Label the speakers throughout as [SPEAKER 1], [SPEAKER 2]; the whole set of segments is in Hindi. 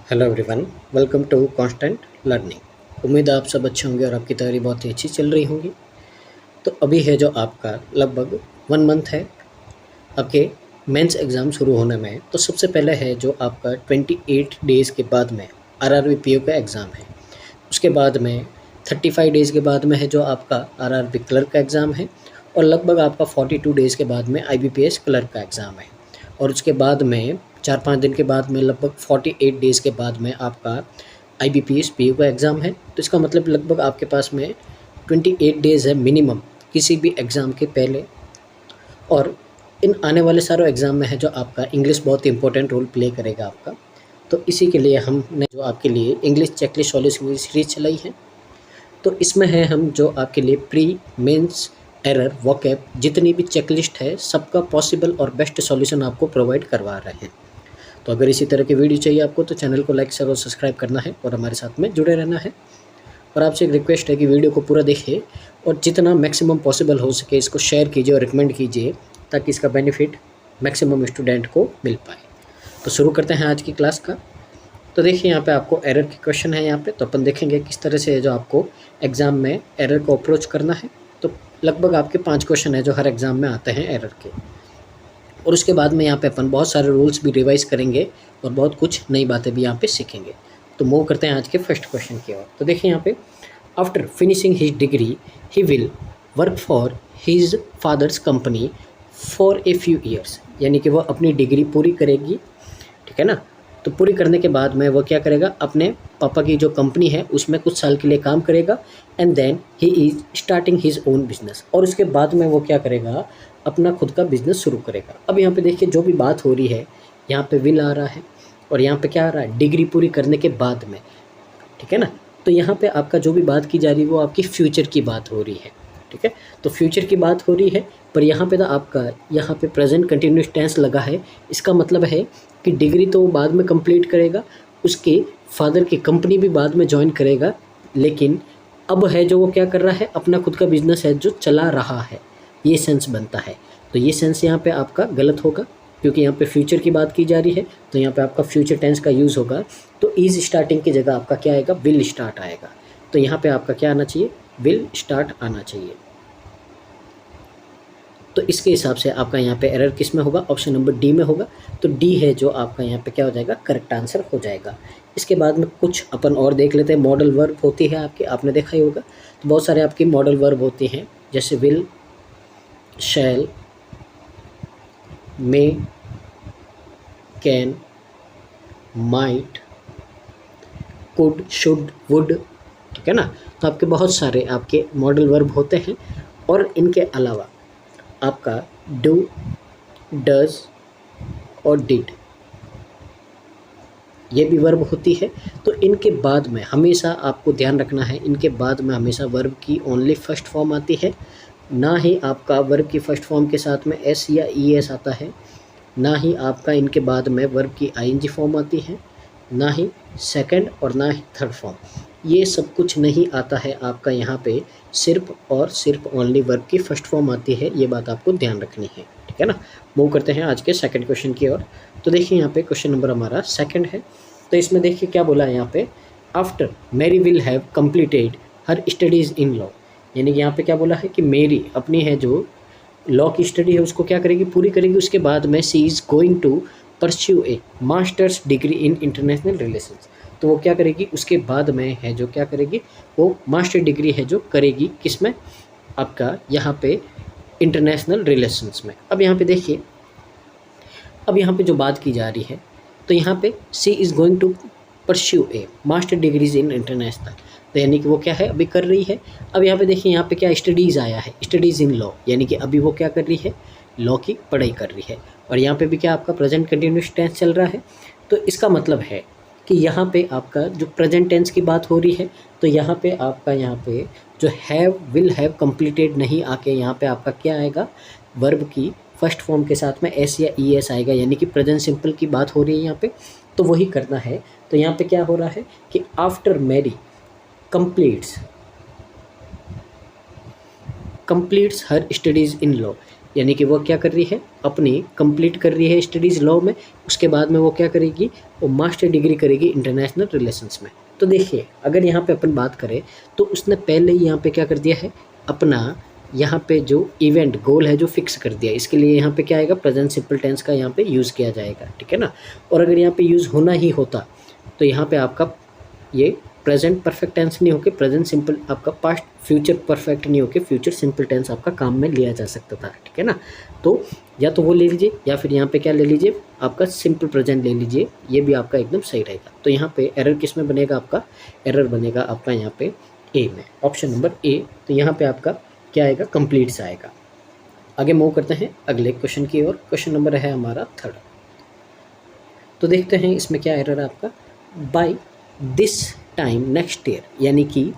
[SPEAKER 1] Hello everyone, welcome to constant learning. उम्मीद है आप सब अच्छे होंगे और आपकी तैयारी बहुत ही अच्छी चल रही होगी। तो अभी है जो आपका लगभग 1 मंथ है आपके मेंस एग्ज़ाम शुरू होने में। तो सबसे पहले है जो आपका 28 डेज़ के बाद में आरआरबी पीओ का एग्ज़ाम है। उसके बाद में 35 डेज़ के बाद में है जो आपका आरआरबी क्लर्क का एग्ज़ाम है। और लगभग आपका 42 डेज़ के बाद में आईबीपीएस क्लर्क का एग्ज़ाम है। और उसके बाद में 4-5 दिन के बाद में लगभग 48 डेज़ के बाद में आपका आईबीपीएस पीओ का एग्ज़ाम है। तो इसका मतलब लगभग आपके पास में 28 डेज़ है मिनिमम किसी भी एग्ज़ाम के पहले। और इन आने वाले सारे एग्ज़ाम में है जो आपका इंग्लिश बहुत ही इंपॉर्टेंट रोल प्ले करेगा आपका। तो इसी के लिए हमने जो आपके लिए इंग्लिश चेकलिस्ट सॉल्यूशन की सीरीज़ चलाई है। तो इसमें है हम जो आपके लिए प्री मेंस एरर वोकैब जितनी भी चेकलिस्ट है सबका पॉसिबल और बेस्ट सॉल्यूशन आपको प्रोवाइड करवा रहे हैं। तो अगर इसी तरह की वीडियो चाहिए आपको तो चैनल को लाइक शेयर और सब्सक्राइब करना है और हमारे साथ में जुड़े रहना है। और आपसे एक रिक्वेस्ट है कि वीडियो को पूरा देखिए और जितना मैक्सिमम पॉसिबल हो सके इसको शेयर कीजिए और रिकमेंड कीजिए ताकि इसका बेनिफिट मैक्सिमम स्टूडेंट को मिल पाए। तो शुरू करते हैं आज की क्लास का। तो देखिए यहाँ पे आपको एरर के क्वेश्चन है यहाँ पे। तो अपन देखेंगे किस तरह से जो आपको एग्ज़ाम में एरर को अप्रोच करना है। तो लगभग आपके 5 क्वेश्चन है जो हर एग्ज़ाम में आते हैं एरर के। और उसके बाद में यहाँ पे अपन बहुत सारे रूल्स भी रिवाइज करेंगे और बहुत कुछ नई बातें भी यहाँ पे सीखेंगे। तो मूव करते हैं आज के फर्स्ट क्वेश्चन की ओर। तो देखिए यहाँ पे after finishing his degree he will work for his father's company for a few years. यानी कि वो अपनी डिग्री पूरी करेगी, ठीक है ना। तो पूरी करने के बाद में वो क्या करेगा, अपने पापा की जो कंपनी है उसमें कुछ साल के लिए काम करेगा and then he is starting his own business. और उसके बाद में वो क्या करेगा, अपना खुद का बिजनेस शुरू करेगा। अब यहाँ पे देखिए जो भी बात हो रही है यहाँ पे विल आ रहा है और यहाँ पे क्या आ रहा है, डिग्री पूरी करने के बाद में, ठीक है ना। तो यहाँ पे आपका जो भी बात की जा रही है वो आपकी फ्यूचर की बात हो रही है, ठीक है। तो फ्यूचर की बात हो रही है पर यहाँ पे तो आपका यहाँ पे प्रेजेंट कंटिन्यूस टेंस लगा है। इसका मतलब है कि डिग्री तो वो बाद में कंप्लीट करेगा, उसके फादर की कंपनी भी बाद में ज्वाइन करेगा, लेकिन अब है जो वो क्या कर रहा है, अपना खुद का बिजनेस है जो चला रहा है, ये सेंस बनता है। तो ये सेंस यहाँ पे आपका गलत होगा क्योंकि यहाँ पे फ्यूचर की बात की जा रही है। तो यहाँ पे आपका फ्यूचर टेंस का यूज़ होगा। तो इज स्टार्टिंग की जगह आपका क्या आएगा, विल स्टार्ट आएगा। तो यहाँ पे आपका क्या आना चाहिए, विल स्टार्ट आना चाहिए। तो इसके हिसाब से आपका यहाँ पे एरर किस में होगा, ऑप्शन नंबर डी में होगा। तो डी है जो आपका यहाँ पे क्या हो जाएगा, करेक्ट आंसर हो जाएगा। इसके बाद में कुछ अपन और देख लेते हैं। मॉडल वर्ब होती है आपकी, आपने देखा ही होगा। तो बहुत सारे आपकी मॉडल वर्ब होती हैं जैसे will, shall, may, can, might, could, should, would, ठीक है ना। तो आपके बहुत सारे आपके मॉडल वर्ब होते हैं। और इनके अलावा आपका डू, डज और डिड ये भी वर्ब होती है। तो इनके बाद में हमेशा आपको ध्यान रखना है, इनके बाद में हमेशा वर्ब की ओनली फर्स्ट फॉर्म आती है, ना ही आपका वर्ब की फर्स्ट फॉर्म के साथ में एस या ई एस आता है, ना ही आपका इनके बाद में वर्ब की आईएनजी फॉर्म आती है, ना ही सेकंड और ना ही थर्ड फॉर्म। ये सब कुछ नहीं आता है आपका यहाँ पे, सिर्फ और सिर्फ ओनली वर्ब की फर्स्ट फॉर्म आती है। ये बात आपको ध्यान रखनी है, ठीक है ना। मूव करते हैं आज के सेकंड क्वेश्चन की ओर। तो देखिए यहाँ पे क्वेश्चन नंबर हमारा सेकंड है। तो इसमें देखिए क्या बोला है यहाँ पे, after Mary will have completed her studies in law. यानी कि यहाँ पे क्या बोला है कि मेरी अपनी है जो लॉ की स्टडी है उसको क्या करेगी, पूरी करेगी। उसके बाद में she is going to pursue a masters degree in international relations. तो वो क्या करेगी, उसके बाद में है जो क्या करेगी, वो मास्टर डिग्री है जो करेगी किस में, आपका यहाँ पे इंटरनेशनल रिलेशंस में। अब यहाँ पे देखिए, अब यहाँ पे जो बात की जा रही है तो यहाँ पे she is going to pursue a master degrees in international. तो यानी कि वो क्या है, अभी कर रही है। अब यहाँ पे देखिए यहाँ पे क्या स्टडीज़ आया है, स्टडीज़ इन लॉ, यानी कि अभी वो क्या कर रही है, लॉ की पढ़ाई कर रही है। और यहाँ पे भी क्या आपका प्रेजेंट कंटिन्यूस टेंस चल रहा है। तो इसका मतलब है कि यहाँ पे आपका जो प्रेजेंट टेंस की बात हो रही है तो यहाँ पे आपका यहाँ पे जो हैव, विल हैव कंप्लीटेड नहीं आके यहाँ पे आपका क्या आएगा, वर्ब की फर्स्ट फॉर्म के साथ में एस या ई एस आएगा, यानी कि प्रेजेंट सिंपल की बात हो रही है यहाँ पे। तो वही करना है। तो यहाँ पे क्या हो रहा है कि after Mary completes her studies in law, यानी कि वो क्या कर रही है, अपनी कंप्लीट कर रही है स्टडीज़ लॉ में, उसके बाद में वो क्या करेगी, वो मास्टर डिग्री करेगी इंटरनेशनल रिलेशंस में। तो देखिए अगर यहाँ पे अपन बात करें तो उसने पहले ही यहाँ पे क्या कर दिया है, अपना यहाँ पे जो इवेंट गोल है जो फिक्स कर दिया। इसके लिए यहाँ पे क्या आएगा, प्रेजेंट सिंपल टेंस का यहाँ पे यूज़ किया जाएगा, ठीक है ना। और अगर यहाँ पे यूज़ होना ही होता तो यहाँ पे आपका ये प्रेजेंट परफेक्ट टेंस नहीं होके प्रेजेंट सिंपल, आपका पास्ट फ्यूचर परफेक्ट नहीं होके फ्यूचर सिंपल टेंस आपका काम में लिया जा सकता था, ठीक है ना। तो या तो वो ले लीजिए या फिर यहाँ पे क्या ले लीजिए, आपका सिंपल प्रेजेंट ले लीजिए, ये भी आपका एकदम सही रहेगा। तो यहाँ पे एरर किस में बनेगा, आपका एरर बनेगा आपका यहाँ पे ए में, ऑप्शन नंबर ए। तो यहाँ पे आपका क्या आएगा, कंप्लीट से आएगा। आगे मूव करते हैं अगले क्वेश्चन की ओर। क्वेश्चन नंबर है हमारा 3rd। तो देखते हैं इसमें क्या एरर है आपका, by this time next year, यानी कि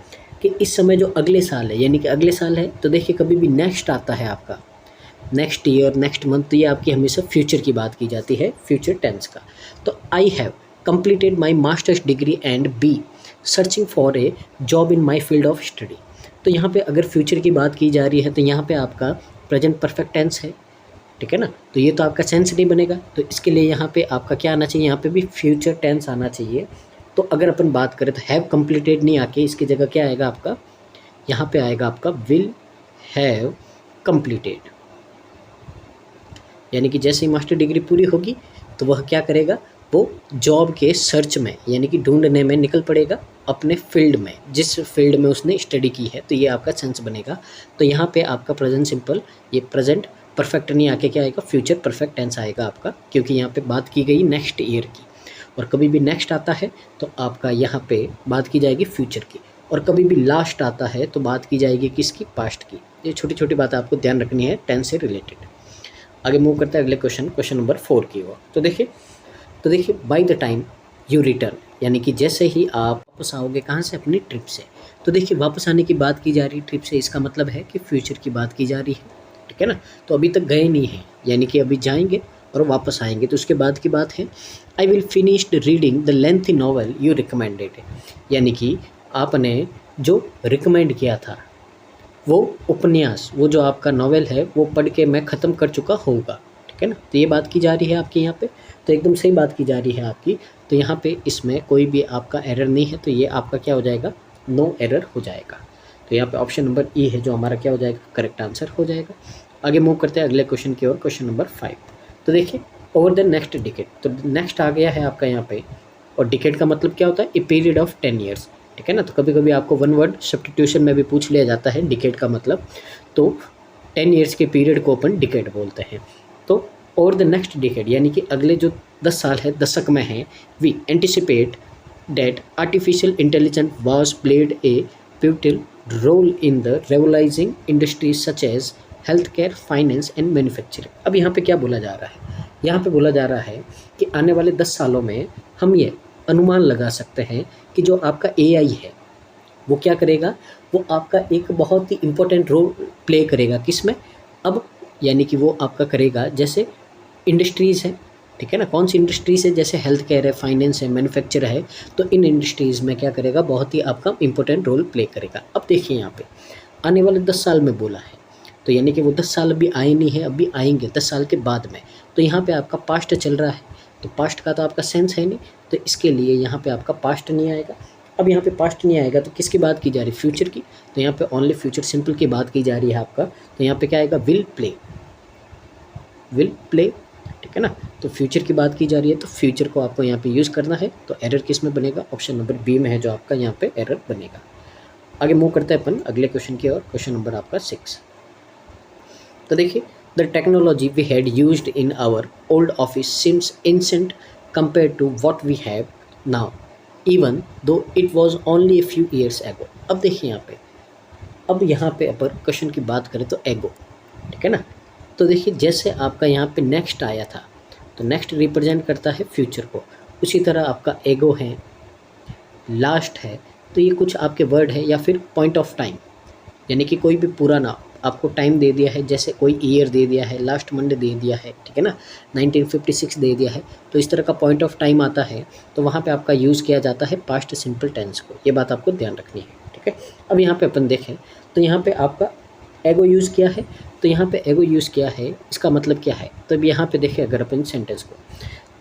[SPEAKER 1] इस समय जो अगले साल है, यानी कि अगले साल है तो देखिए कभी भी नेक्स्ट आता है आपका, नेक्स्ट ईयर नेक्स्ट मंथ, तो ये आपकी हमेशा फ्यूचर की बात की जाती है, फ्यूचर टेंस का। तो I have completed my masters degree and be searching for a job in my field of study. तो यहाँ पे अगर फ्यूचर की बात की जा रही है तो यहाँ पे आपका प्रेजेंट परफेक्ट टेंस है, ठीक है ना। तो ये तो आपका सेंस नहीं बनेगा, तो इसके लिए यहाँ पे आपका क्या आना चाहिए, यहाँ पे भी फ्यूचर टेंस आना चाहिए। तो अगर अपन बात करें तो हैव कंप्लीटेड नहीं आके इसकी जगह क्या आएगा आपका, यहाँ पे आएगा आपका विल हैव कंप्लीटेड। यानी कि जैसे ही मास्टर डिग्री पूरी होगी तो वह क्या करेगा, वो जॉब के सर्च में यानी कि ढूंढने में निकल पड़ेगा अपने फील्ड में, जिस फील्ड में उसने स्टडी की है। तो ये आपका सेंस बनेगा। तो यहाँ पे आपका प्रेजेंट सिंपल, ये प्रेजेंट परफेक्ट नहीं आके क्या आएगा, फ्यूचर परफेक्ट टेंस आएगा आपका, क्योंकि यहाँ पे बात की गई नेक्स्ट ईयर की। और कभी भी नेक्स्ट आता है तो आपका यहाँ पे बात की जाएगी फ्यूचर की, और कभी भी लास्ट आता है तो बात की जाएगी किसकी, पास्ट की। ये छोटी छोटी बातें आपको ध्यान रखनी है टेंस से रिलेटेड। आगे मूव करते हैं अगले क्वेश्चन नंबर 4 की ओर। तो देखिए bye the time you return, यानी कि जैसे ही आप वापस आओगे कहाँ से, अपनी ट्रिप से। तो देखिए वापस आने की बात की जा रही है ट्रिप से, इसका मतलब है कि फ्यूचर की बात की जा रही है, ठीक है ना। तो अभी तक गए नहीं हैं, यानी कि अभी जाएंगे और वापस आएंगे, तो उसके बाद की बात है I will finish reading the lengthy novel you recommended, यानी कि आपने जो रिकमेंड किया था वो उपन्यास, वो जो आपका नॉवेल है वो पढ़ के मैं ख़त्म कर चुका होगा, ठीक है ना। तो ये बात की जा रही है आपकी यहाँ पे, तो एकदम सही बात की जा रही है आपकी। तो यहाँ पे इसमें कोई भी आपका एरर नहीं है, तो ये आपका क्या हो जाएगा, नो एरर हो जाएगा। तो यहाँ पे ऑप्शन नंबर ई है जो हमारा क्या हो जाएगा, करेक्ट आंसर हो जाएगा। आगे मूव करते हैं अगले क्वेश्चन की ओर, क्वेश्चन नंबर 5। तो देखिए ओवर द नेक्स्ट डिकेड, तो नेक्स्ट आ गया है आपका यहाँ पे, और डिकेड का मतलब क्या होता है, ए पीरियड ऑफ 10 ईयर्स, ठीक है ना। तो कभी कभी आपको वन वर्ड सब्स्टिट्यूशन में भी पूछ लिया जाता है डिकेड का मतलब, तो 10 ईयर्स के पीरियड को अपन डिकेड बोलते हैं। तो ओवर द नेक्स्ट डिकेड यानी कि अगले जो 10 साल है, दशक में है, we anticipate that artificial intelligence was played a pivotal role in the revolutionising industries such as health care, finance and manufacturing. अब यहाँ पे क्या बोला जा रहा है, यहाँ पे बोला जा रहा है कि आने वाले 10 सालों में हम ये अनुमान लगा सकते हैं कि जो आपका AI है वो क्या करेगा, वो आपका एक बहुत ही इम्पोर्टेंट रोल प्ले करेगा किसमें, अब यानी कि वो आपका करेगा जैसे इंडस्ट्रीज़ है, ठीक है ना। कौन सी इंडस्ट्रीज है, जैसे हेल्थ केयर है, फाइनेंस है, मैन्युफैक्चर है, तो इन इंडस्ट्रीज़ में क्या करेगा, बहुत ही आपका इंपॉर्टेंट रोल प्ले करेगा। अब देखिए यहाँ पे आने वाले 10 साल में बोला है, तो यानी कि वो 10 साल अभी आए नहीं है, अभी आएंगे 10 साल के बाद में। तो यहाँ पे आपका पास्ट चल रहा है, तो पास्ट का तो आपका सेंस है नहीं, तो इसके लिए यहाँ पे आपका पास्ट नहीं आएगा। अब यहाँ पे पास्ट नहीं आएगा तो किसकी बात की जा रही है, फ्यूचर की। तो यहाँ पे ओनली फ्यूचर सिंपल की बात की जा रही है आपका, तो यहाँ पे क्या आएगा, विल प्ले, ठीक है ना। तो फ्यूचर की बात की जा रही है, तो फ्यूचर को आपको यहाँ पे यूज़ करना है। तो एरर किस में बनेगा, ऑप्शन नंबर बी में है जो आपका यहाँ पे एरर बनेगा। आगे मूव करते हैं अपन अगले क्वेश्चन की ओर, क्वेश्चन नंबर आपका 6। तो देखिए the technology we had used in our old office seems ancient compare to what we have now even though it was only a few years ago. अब देखिए यहाँ पे अपन क्वेश्चन की बात करें तो एगो, ठीक है ना। तो देखिए जैसे आपका यहाँ पे नेक्स्ट आया था, तो नेक्स्ट रिप्रेजेंट करता है फ्यूचर को, उसी तरह आपका एगो है, लास्ट है, तो ये कुछ आपके वर्ड है, या फिर पॉइंट ऑफ टाइम, यानी कि कोई भी पूरा ना आपको टाइम दे दिया है, जैसे कोई ईयर दे दिया है, लास्ट मंडे दे दिया है, ठीक है ना, 1956 दे दिया है, तो इस तरह का पॉइंट ऑफ टाइम आता है, तो वहाँ पे आपका यूज़ किया जाता है पास्ट सिंपल टेंस को। ये बात आपको ध्यान रखनी है, ठीक है। अब यहाँ पे अपन देखें तो यहाँ पे आपका एगो यूज़ किया है, तो यहाँ पे एगो यूज़ किया है, इसका मतलब क्या है? तो अब यहाँ पे देखिए अगर अपन सेंटेंस को,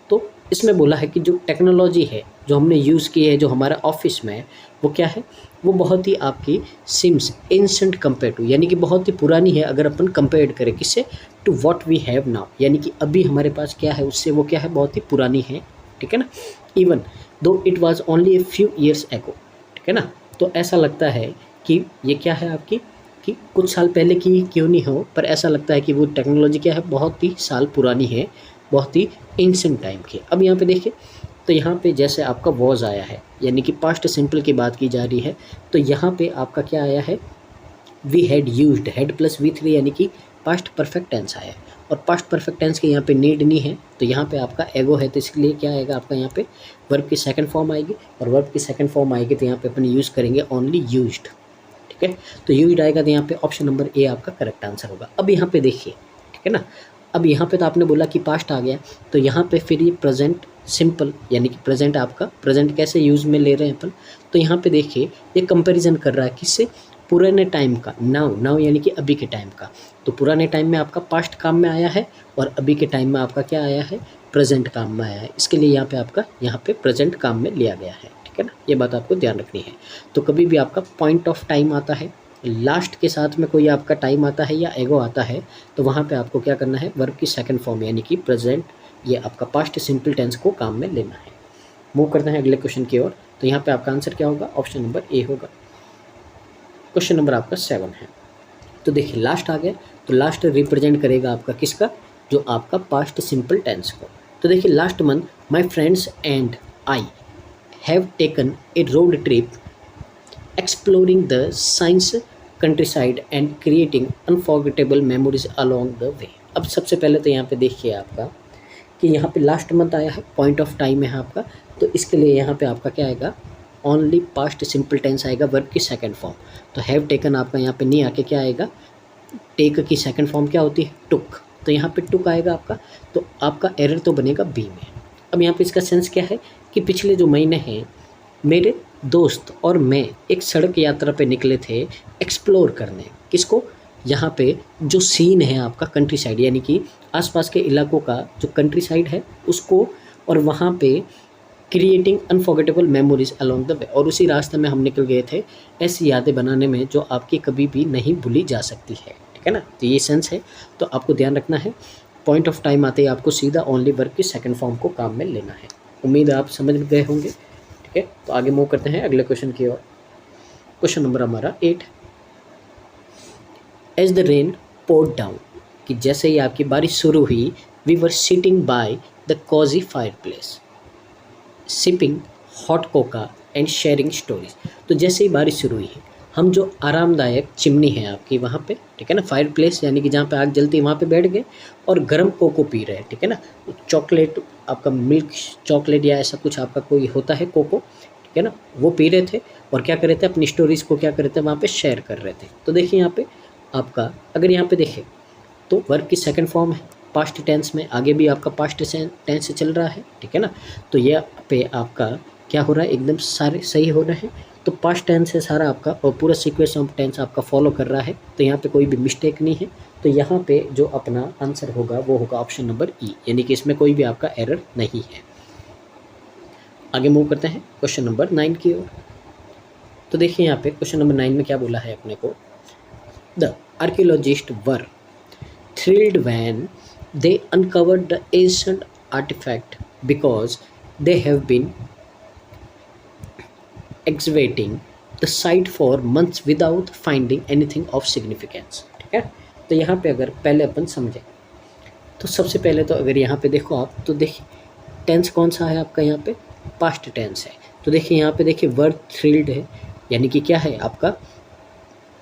[SPEAKER 1] तो इसमें बोला है कि जो टेक्नोलॉजी है जो हमने यूज़ की है जो हमारा ऑफिस में है, वो क्या है, वो बहुत ही आपकी सिम्स एंसेंट कंपेयर टू, यानी कि बहुत ही पुरानी है अगर अपन कंपेयर करें किससे, to what we have now, यानी कि अभी हमारे पास क्या है उससे वो क्या है, बहुत ही पुरानी है, ठीक है ना। Even though it was only a few years एगो, ठीक है ना। तो ऐसा लगता है कि ये क्या है आपकी, कि कुछ साल पहले की क्यों नहीं हो, पर ऐसा लगता है कि वो टेक्नोलॉजी क्या है, बहुत ही साल पुरानी है, बहुत ही एंशिएंट टाइम की। अब यहाँ पे देखिए, तो यहाँ पे जैसे आपका वॉज आया है, यानी कि पास्ट सिंपल की बात की जा रही है, तो यहाँ पे आपका क्या आया है, we had used, had plus V3 यानी कि पास्ट परफेक्ट टेंस आया है, और पास्ट परफेक्ट टेंस के यहाँ पे नीड नहीं है, तो यहाँ पे आपका एगो है, तो इसके लिए क्या आएगा आपका, यहाँ पे वर्ब की सेकंड फॉर्म आएगी, और वर्ब की सेकंड फॉर्म आएगी तो यहाँ पे अपन यूज़ करेंगे ओनली यूज्ड, ठीक है। तो यूज्ड आएगा तो यहाँ पे ऑप्शन नंबर ए आपका करेक्ट आंसर होगा। अब यहाँ पे देखिए, ठीक है ना, अब यहाँ पे तो आपने बोला कि पास्ट आ गया, तो यहाँ पे फिर ये प्रेजेंट सिंपल, यानी कि प्रेजेंट आपका, प्रेजेंट कैसे यूज़ में ले रहे हैं अपन, तो यहाँ पे देखिए ये कंपैरिजन कर रहा है किससे, पुराने टाइम का, नाउ, नाउ यानी कि अभी के टाइम का, तो पुराने टाइम में आपका पास्ट काम में आया है, और अभी के टाइम में आपका क्या आया है, प्रेजेंट काम में आया है, इसके लिए यहाँ पे आपका यहाँ पे प्रेजेंट काम में लिया गया है, ठीक है ना, ये बात आपको ध्यान रखनी है। तो कभी भी आपका पॉइंट ऑफ टाइम आता है, लास्ट के साथ में कोई आपका टाइम आता है या एगो आता है, तो वहाँ पे आपको क्या करना है, वर्ब की सेकंड फॉर्म यानी कि प्रेजेंट, ये आपका पास्ट सिंपल टेंस को काम में लेना है। मूव करते हैं अगले क्वेश्चन की ओर। तो यहाँ पे आपका आंसर क्या होगा, ऑप्शन नंबर ए होगा। क्वेश्चन नंबर आपका 7 है। तो देखिए लास्ट आ गया, तो लास्ट रिप्रेजेंट करेगा आपका किसका, जो आपका पास्ट सिंपल टेंस को। तो देखिए last month my friends and I have taken a road trip exploring the science countryside and creating unforgettable memories along the way। अब सबसे पहले तो यहाँ पे देखिए आपका कि यहाँ पे लास्ट मंथ आया है, पॉइंट ऑफ टाइम है आपका, तो इसके लिए यहाँ पे आपका क्या आएगा, ओनली पास्ट सिंपल टेंस आएगा, वर्ब की सेकंड फॉर्म। तो हैव टेकन आपका यहाँ पे नहीं आके क्या आएगा, टेक की सेकंड फॉर्म क्या होती है, टुक, तो यहाँ पे टुक आएगा आपका, तो आपका एरर तो बनेगा बी में। अब यहाँ पे इसका सेंस क्या है कि पिछले जो महीने हैं मेरे दोस्त और मैं एक सड़क यात्रा पे निकले थे एक्सप्लोर करने, किसको, यहाँ पे जो सीन है आपका कंट्री साइड, यानी कि आसपास के इलाकों का जो कंट्री साइड है उसको, और वहाँ पे creating unforgettable memories along the way, और उसी रास्ते में हम निकल गए थे ऐसी यादें बनाने में जो आपकी कभी भी नहीं भूली जा सकती है, ठीक है ना। तो ये सेंस है, तो आपको ध्यान रखना है, पॉइंट ऑफ टाइम आते ही आपको सीधा ओनली वर्ब की सेकंड फॉर्म को काम में लेना है। उम्मीद है आप समझ गए होंगे, ठीक है। तो आगे मूव करते हैं अगले क्वेश्चन की ओर। क्वेश्चन नंबर हमारा 8, as the rain poured down, कि जैसे ही आपकी बारिश शुरू हुई, we were sitting by the cosy fireplace sipping hot cocoa and sharing stories. तो जैसे ही बारिश शुरू हुई है, हम जो आरामदायक चिमनी है आपकी वहाँ पे, ठीक है ना, फायर प्लेस यानी कि जहाँ पे आग जलती है वहाँ पे बैठ गए और गर्म कोको पी रहे हैं, ठीक है ना, चॉकलेट आपका मिल्क चॉकलेट या ऐसा कुछ आपका कोई होता है कोको, ठीक है ना, वो पी रहे थे और क्या कर रहे थे, अपनी स्टोरीज़ को क्या कर रहे थे वहाँ पे शेयर कर रहे थे। तो देखिए यहाँ पे आपका, अगर यहाँ पे देखें तो वर्ब की सेकंड फॉर्म है पास्ट टेंस में, आगे भी आपका पास्ट टेंस से चल रहा है, ठीक है ना। तो ये पे आपका क्या हो रहा है, एकदम सारे सही हो रहे हैं, तो पास्ट टेंस है सारा आपका और पूरा सीक्वेंस ऑफ टेंस आपका फॉलो कर रहा है, तो यहाँ पे कोई भी मिस्टेक नहीं है। तो यहाँ पे जो अपना आंसर होगा वो होगा ऑप्शन नंबर ई, यानी कि इसमें कोई भी आपका एरर नहीं है। आगे मूव करते हैं क्वेश्चन नंबर 9 की ओर। तो देखिए यहाँ पे क्वेश्चन नंबर 9 में क्या बोला है अपने को, the archaeologist were thrilled when they uncovered the ancient artifact because they have been excavating the site for months without finding anything of significance, ठीक है। तो यहाँ पे अगर पहले अपन समझें तो सबसे पहले तो अगर यहाँ पे देखो आप, तो देखिए टेंस कौन सा है आपका, यहाँ पे पास्ट टेंस है। तो देखिए यहाँ पे देखिए वर्ड थ्रिल्ड है, यानी कि क्या है आपका,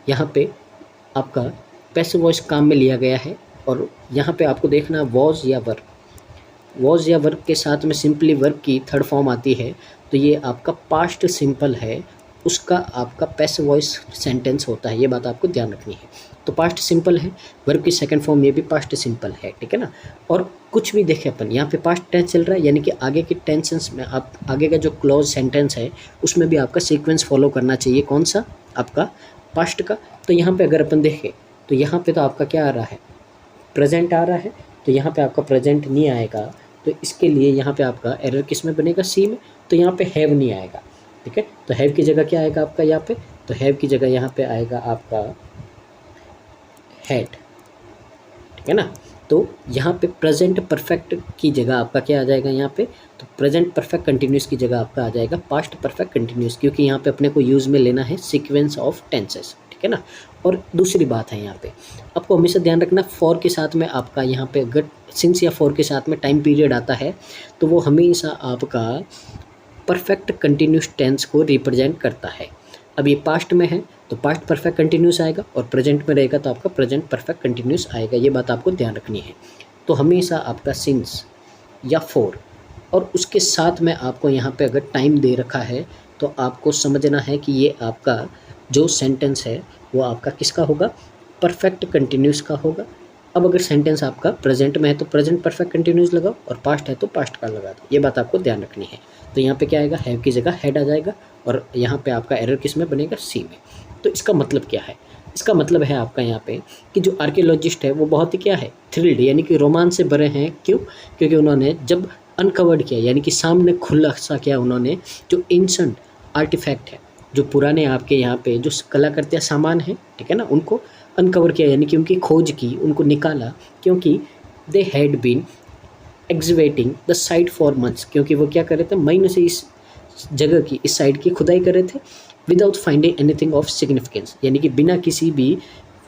[SPEAKER 1] यहाँ पे आपका पैसिव वॉइस काम में लिया गया है, और यहाँ पे आपको देखना वॉज या वर्ब, वॉज या वर्ब के साथ में सिंपली वर्ब की थर्ड फॉर्म आती है, तो ये आपका पास्ट सिंपल है, उसका आपका पैसिव वॉइस सेंटेंस होता है, ये बात आपको ध्यान रखनी है। तो पास्ट सिंपल है, वर्ब की सेकंड फॉर्म ये भी पास्ट सिंपल है, ठीक है ना। और कुछ भी देखें अपन, यहाँ पे पास्ट टेंस चल रहा है, यानी कि आगे के टेंसेंस में आप आगे का जो क्लोज सेंटेंस है उसमें भी आपका सीक्वेंस फॉलो करना चाहिए, कौन सा आपका पास्ट का। तो यहाँ पे अगर अपन देखें तो यहाँ पे तो आपका क्या आ रहा है, प्रेजेंट आ रहा है, तो यहाँ पे आपका प्रेजेंट नहीं आएगा, तो इसके लिए यहाँ पे आपका एरर किस में बनेगा, सी में, तो यहाँ पे हैव नहीं आएगा। ठीक है, तो हैव की जगह क्या आएगा आपका यहाँ पे, तो हैव की जगह यहाँ पे आएगा आपका हैड। ठीक है ना, तो यहाँ पे प्रेजेंट परफेक्ट की जगह आपका क्या आ जाएगा यहाँ पे, तो प्रेजेंट परफेक्ट कंटिन्यूस की जगह आपका आ जाएगा पास्ट परफेक्ट कंटिन्यूस, क्योंकि यहाँ पे अपने को यूज़ में लेना है सीक्वेंस ऑफ टेंसेस। ठीक है ना, और दूसरी बात है यहाँ पे आपको हमेशा ध्यान रखना, फॉर के साथ में आपका यहाँ पे अगर सिंस या फॉर के साथ में टाइम पीरियड आता है तो वो हमेशा आपका परफेक्ट कंटिन्यूस टेंस को रिप्रेजेंट करता है। अब ये पास्ट में है तो पास्ट परफेक्ट कंटिन्यूस आएगा, और प्रेजेंट में रहेगा तो आपका प्रेजेंट परफेक्ट कंटिन्यूस आएगा। ये बात आपको ध्यान रखनी है। तो हमेशा आपका सिंस या फॉर और उसके साथ में आपको यहाँ पे अगर टाइम दे रखा है तो आपको समझना है कि ये आपका जो सेंटेंस है वो आपका किसका होगा, परफेक्ट कंटिन्यूस का होगा। अब अगर सेंटेंस आपका प्रेजेंट में है तो प्रेजेंट परफेक्ट कंटिन्यूस लगाओ, और पास्ट है तो पास्ट का लगा दो। ये बात आपको ध्यान रखनी है। तो यहाँ पे क्या आएगा, हैव की जगह हैड आ जाएगा, और यहाँ पे आपका एरर किस में बनेगा, सी में। तो इसका मतलब क्या है, इसका मतलब है आपका यहाँ पे कि जो आर्कियोलॉजिस्ट है वो बहुत ही क्या है, थ्रिल्ड यानी कि रोमांच से भरे हैं। क्यों, क्योंकि उन्होंने जब अनकवर्ड किया यानी कि सामने खुलासा किया उन्होंने, जो एंशंट आर्टिफैक्ट है, जो पुराने आपके यहाँ पे जो कलाकृतियाँ सामान हैं, ठीक है ना, उनको अनकवर किया यानी कि उनकी खोज की, उनको निकाला, क्योंकि they had been excavating the site for months, क्योंकि वो क्या कर रहे थे, महीनों से इस जगह की, इस साइट की खुदाई कर रहे थे, without finding anything of significance, यानी कि बिना किसी भी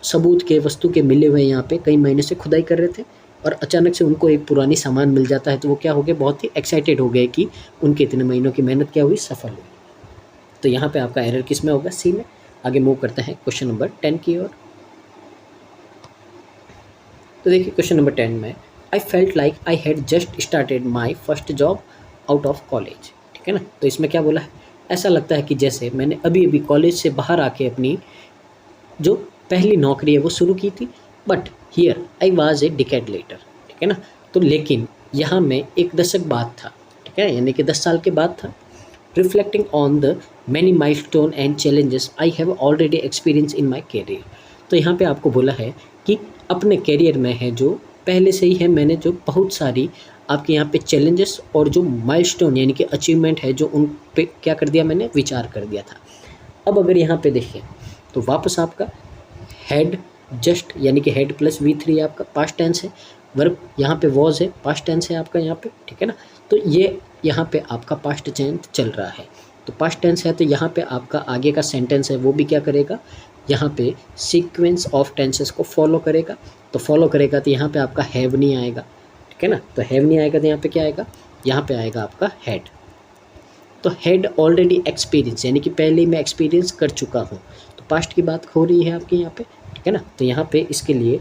[SPEAKER 1] सबूत के, वस्तु के मिले हुए यहाँ पे कई महीने से खुदाई कर रहे थे, और अचानक से उनको एक पुरानी सामान मिल जाता है तो वो क्या हो गए, बहुत ही एक्साइटेड हो गए कि उनके इतने महीनों की मेहनत क्या हुई, सफल हुई। तो यहाँ पे आपका एरर किस में होगा, सी में। आगे मूव करते हैं क्वेश्चन नंबर 10 की ओर। तो देखिए क्वेश्चन नंबर 10 में, I felt like I had just started my first job out of college. ठीक है ना, तो इसमें क्या बोला है, ऐसा लगता है कि जैसे मैंने अभी अभी कॉलेज से बाहर आके अपनी जो पहली नौकरी है वो शुरू की थी, but here I was a decade later. ठीक है ना, तो लेकिन यहाँ में एक दशक बाद था, ठीक है, यानी कि 10 साल के बाद था। Reflecting on the many milestone and challenges I have already experience in my career. तो यहाँ पे आपको बोला है कि अपने कैरियर में है जो पहले से ही है, मैंने जो बहुत सारी आपके यहाँ पे चैलेंजेस और जो माइलस्टोन यानी कि अचीवमेंट है जो उन पे क्या कर दिया, मैंने विचार कर दिया था। अब अगर यहाँ पे देखिए तो वापस आपका हैड जस्ट यानी कि हैड प्लस V3 आपका पास्ट टेंस है, वर्ब यहाँ पे वॉज है, पास्ट टेंस है आपका यहाँ पे। ठीक है ना, तो ये यहाँ पे आपका पास्ट टेंस चल रहा है, तो पास्ट टेंस है, तो यहाँ पे आपका आगे का सेंटेंस है वो भी क्या करेगा, यहाँ पे सीक्वेंस ऑफ टेंसेस को फॉलो करेगा। तो फॉलो करेगा तो यहाँ पे आपका हैव नहीं आएगा। ठीक है ना, तो हैव नहीं आएगा तो यहाँ पे क्या आएगा, यहाँ पे आएगा आपका हैड। तो हैड ऑलरेडी एक्सपीरियंस यानी कि पहले मैं एक्सपीरियंस कर चुका हूँ, तो पास्ट की बात हो रही है आपकी यहाँ पे। ठीक है ना, तो यहाँ पे इसके लिए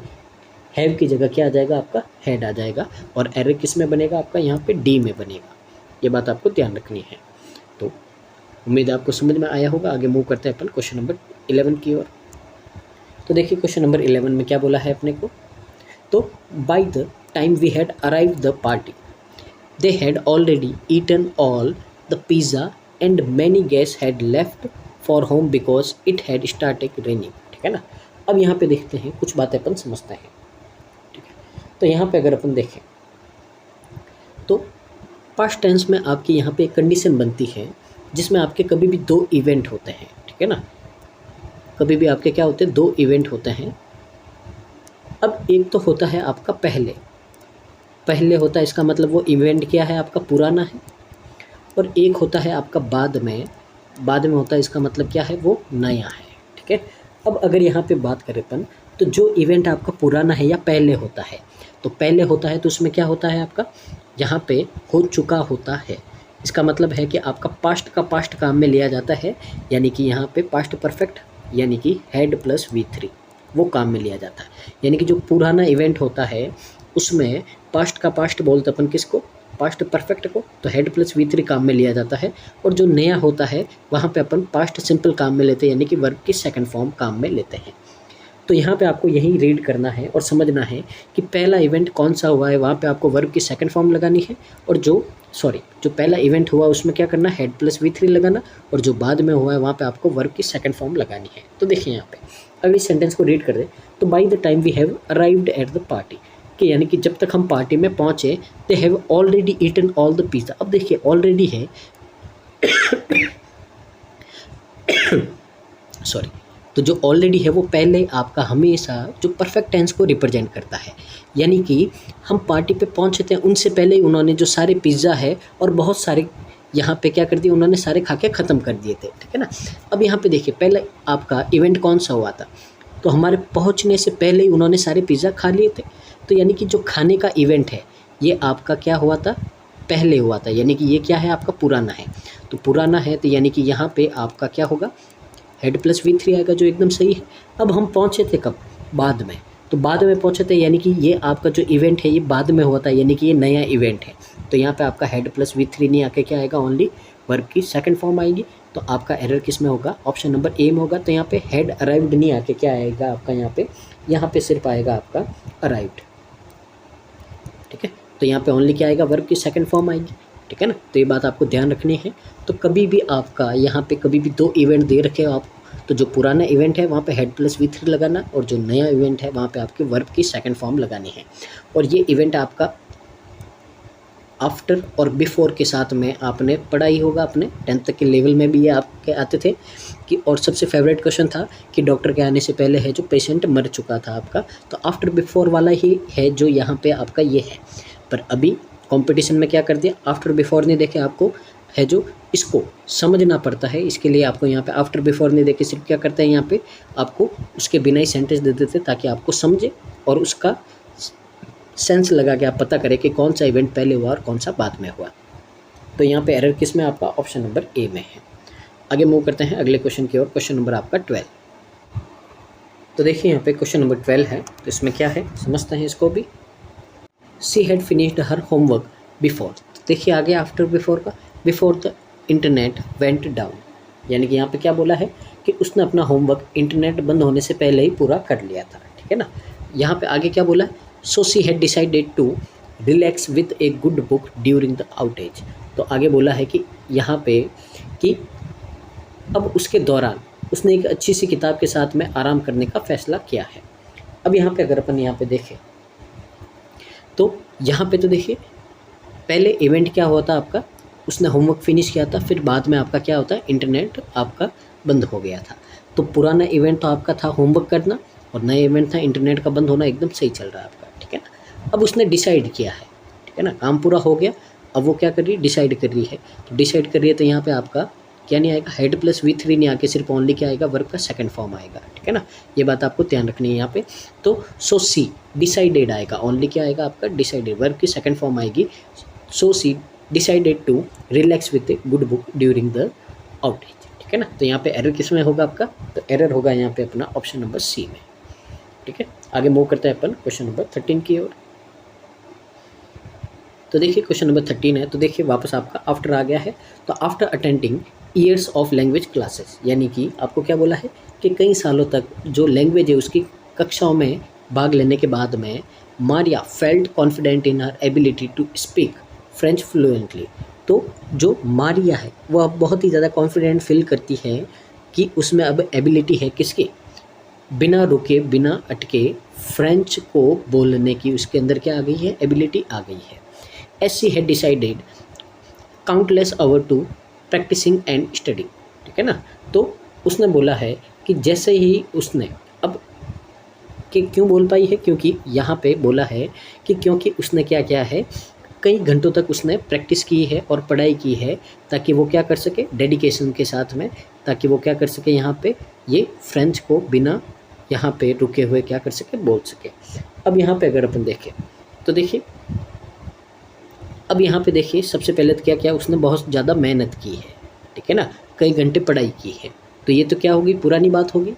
[SPEAKER 1] हैव की जगह क्या आ जाएगा, आपका हैड आ जाएगा, और एरर किस में बनेगा आपका, यहाँ पे डी में बनेगा। ये बात आपको ध्यान रखनी है। तो उम्मीद है आपको समझ में आया होगा। आगे मूव करते हैं अपन क्वेश्चन नंबर 11 की ओर। तो देखिए क्वेश्चन नंबर 11 में क्या बोला है अपने को, तो by the time we had arrive the party they had already eaten all the pizza and many guest had left for home because it had started raining. ठीक है ना, अब यहाँ पे देखते हैं कुछ बातें अपन समझते हैं। ठीक है, तो यहाँ पे अगर अपन देखें तो पास्ट टेंस में आपकी यहाँ पे एक कंडीशन बनती है जिसमें आपके कभी भी 2 इवेंट होते हैं। ठीक है ना, कभी भी आपके क्या होते हैं, 2 इवेंट होते हैं। अब एक तो होता है आपका पहले होता है, इसका मतलब वो इवेंट क्या है, आपका पुराना है, और एक होता है आपका बाद में होता है, इसका मतलब क्या है, वो नया है। ठीक है, अब अगर यहाँ पे बात करें अपन, तो जो इवेंट आपका पुराना है या पहले होता है, तो पहले होता है तो उसमें क्या होता है आपका, यहाँ पे हो चुका होता है, इसका मतलब है कि आपका पास्ट का पास्ट काम में लिया जाता है, यानी कि यहाँ पे पास्ट परफेक्ट यानी कि हैड प्लस V3 वो काम में लिया जाता है। यानी कि जो पुराना इवेंट होता है उसमें पास्ट का पास्ट बोलते अपन किसको, पास्ट परफेक्ट को, तो हैड प्लस V3 काम में लिया जाता है, और जो नया होता है वहाँ पे अपन पास्ट सिंपल काम में लेते हैं, यानी कि वर्ब की सेकंड फॉर्म काम में लेते हैं। तो यहाँ पे आपको यही रीड करना है और समझना है कि पहला इवेंट कौन सा हुआ है, वहाँ पे आपको वर्ब की सेकंड फॉर्म लगानी है, और जो पहला इवेंट हुआ उसमें क्या करना, हैड प्लस V3 लगाना, और जो बाद में हुआ है वहाँ पे आपको वर्ब की सेकंड फॉर्म लगानी है। तो देखिए यहाँ पे अगर इस सेंटेंस को रीड कर दे तो by the time we have arrived at the party, कि यानी कि जब तक हम पार्टी में पहुँचे they have already eaten all the pizza. अब देखिए ऑलरेडी है सॉरी, तो जो ऑलरेडी है वो पहले आपका हमेशा जो परफेक्ट टेंस को रिप्रेजेंट करता है, यानी कि हम पार्टी पे पहुंचे थे उनसे पहले ही उन्होंने जो सारे पिज़्ज़ा है और बहुत सारे यहाँ पे क्या कर दिए, उन्होंने सारे खा के ख़त्म कर दिए थे, ठीक है ना। अब यहाँ पे देखिए पहले आपका इवेंट कौन सा हुआ था, तो हमारे पहुँचने से पहले ही उन्होंने सारे पिज़्ज़ा खा लिए थे। तो यानी कि जो खाने का इवेंट है ये आपका क्या हुआ था, पहले हुआ था, यानी कि ये क्या है आपका पुराना है। तो पुराना है तो यानी कि यहाँ पे आपका क्या होगा, हेड प्लस V3 आएगा, जो एकदम सही है। अब हम पहुँचे थे कब, बाद में, तो बाद में पहुँचे थे, यानी कि ये आपका जो इवेंट है ये बाद में हुआ था, यानी कि ये नया इवेंट है। तो यहाँ पे आपका हेड प्लस V3 नहीं आके क्या आएगा, ओनली वर्ब की सेकंड फॉर्म आएगी। तो आपका एरर किस में होगा, ऑप्शन नंबर ए में होगा। तो यहाँ पे हेड अराइव्ड नहीं आके क्या आएगा आपका, यहाँ पे सिर्फ आएगा आपका अराइव्ड, ठीक है। तो यहाँ पे ओनली क्या आएगा, वर्ब की सेकंड फॉर्म आएगी, ठीक है ना। तो ये बात आपको ध्यान रखनी है। तो कभी भी आपका यहाँ पे कभी भी दो इवेंट दे रखे हो आप, तो जो पुराना इवेंट है वहाँ पे हेड प्लस V3 लगाना, और जो नया इवेंट है वहाँ पे आपके वर्ब की सेकंड फॉर्म लगानी है। और ये इवेंट आपका आफ्टर और बिफोर के साथ में आपने पढ़ा ही होगा, अपने 10th तक के लेवल में भी ये आपके आते थे कि, और सबसे फेवरेट क्वेश्चन था कि डॉक्टर के आने से पहले है जो पेशेंट मर चुका था आपका, तो आफ्टर बिफोर वाला ही है जो यहाँ पे आपका ये है। पर अभी कंपटीशन में क्या कर दिया, आफ्टर बिफोर नहीं देखे, आपको है जो इसको समझना पड़ता है, इसके लिए आपको यहाँ पे आफ्टर बिफोर नहीं देखे सिर्फ क्या करते हैं, यहाँ पे आपको उसके बिना ही सेंटेंस दे देते ताकि आपको समझे और उसका सेंस लगा के आप पता करें कि कौन सा इवेंट पहले हुआ और कौन सा बाद में हुआ। तो यहाँ पे एरर किस में, आपका ऑप्शन नंबर ए में है। आगे मूव करते हैं अगले क्वेश्चन की ओर, क्वेश्चन नंबर आपका 12। तो देखिए यहाँ पे क्वेश्चन नंबर 12 है, तो इसमें क्या है समझते हैं इसको भी। She had finished her homework before, देखिए आगे आफ्टर बिफोर का, before the internet went down, यानी कि यहाँ पे क्या बोला है कि उसने अपना होमवर्क इंटरनेट बंद होने से पहले ही पूरा कर लिया था, ठीक है ना। यहाँ पे आगे क्या बोला, so she had decided to relax with a good book during the outage. तो आगे बोला है कि यहाँ पे कि अब उसके दौरान उसने एक अच्छी सी किताब के साथ में आराम करने का फैसला किया है। अब यहाँ पे अगर अपन यहाँ पे देखें तो यहाँ पे तो देखिए पहले इवेंट क्या हुआ था आपका, उसने होमवर्क फिनिश किया था, फिर बाद में आपका क्या होता है, इंटरनेट आपका बंद हो गया था। तो पुराना इवेंट तो आपका था होमवर्क करना, और नया इवेंट था इंटरनेट का बंद होना, एकदम सही चल रहा है आपका, ठीक है ना। अब उसने डिसाइड किया है, ठीक है ना, काम पूरा हो गया, अब वो क्या कर रही है, डिसाइड कर रही है। तो डिसाइड कर रही है तो यहाँ पे आपका क्या नहीं आएगा, हेड प्लस V3 नहीं आके सिर्फ ओनली क्या आएगा, वर्ब का सेकंड फॉर्म आएगा, ठीक है ना। ये बात आपको ध्यान रखनी है यहाँ पे। तो सो सी डिसाइडेड आएगा, ओनली क्या आएगा आपका, डिसाइडेड, वर्ब की सेकंड फॉर्म आएगी। So she decided to relax with a good book during the outage, ठीक है ना। तो यहाँ पे एरर किस में होगा आपका, तो एरर होगा यहाँ पे अपना ऑप्शन नंबर सी में, ठीक है। आगे मूव करते हैं अपन क्वेश्चन नंबर 13 की ओर। तो देखिए क्वेश्चन नंबर 13 है, तो देखिए वापस आपका आफ्टर आ गया है। तो after attending years of language classes, यानी कि आपको क्या बोला है कि कई सालों तक जो लैंग्वेज है उसकी कक्षाओं में भाग लेने के बाद में Maria felt confident in her ability to speak French fluently. तो जो मारिया है वो अब बहुत ही ज़्यादा कॉन्फिडेंट फील करती है कि उसमें अब एबिलिटी है किसकी, बिना रुके बिना अटके फ्रेंच को बोलने की उसके अंदर क्या आ गई है, एबिलिटी आ गई है। As she had decided countless hour to practicing and studying, ठीक है ना। तो उसने बोला है कि जैसे ही उसने अब कि क्यों बोल पाई है, क्योंकि यहाँ पे बोला है कि क्योंकि उसने क्या किया है, कई घंटों तक उसने प्रैक्टिस की है और पढ़ाई की है ताकि वो क्या कर सके, डेडिकेशन के साथ में, ताकि वो क्या कर सके यहाँ पे ये फ्रेंच को बिना यहाँ पे रुके हुए क्या कर सके, बोल सके। अब यहाँ पे अगर अपन देखें तो देखिए अब यहाँ पे देखिए सबसे पहले तो क्या किया उसने, बहुत ज़्यादा मेहनत की है, ठीक है ना, कई घंटे पढ़ाई की है। तो ये तो क्या होगी, पुरानी बात होगी,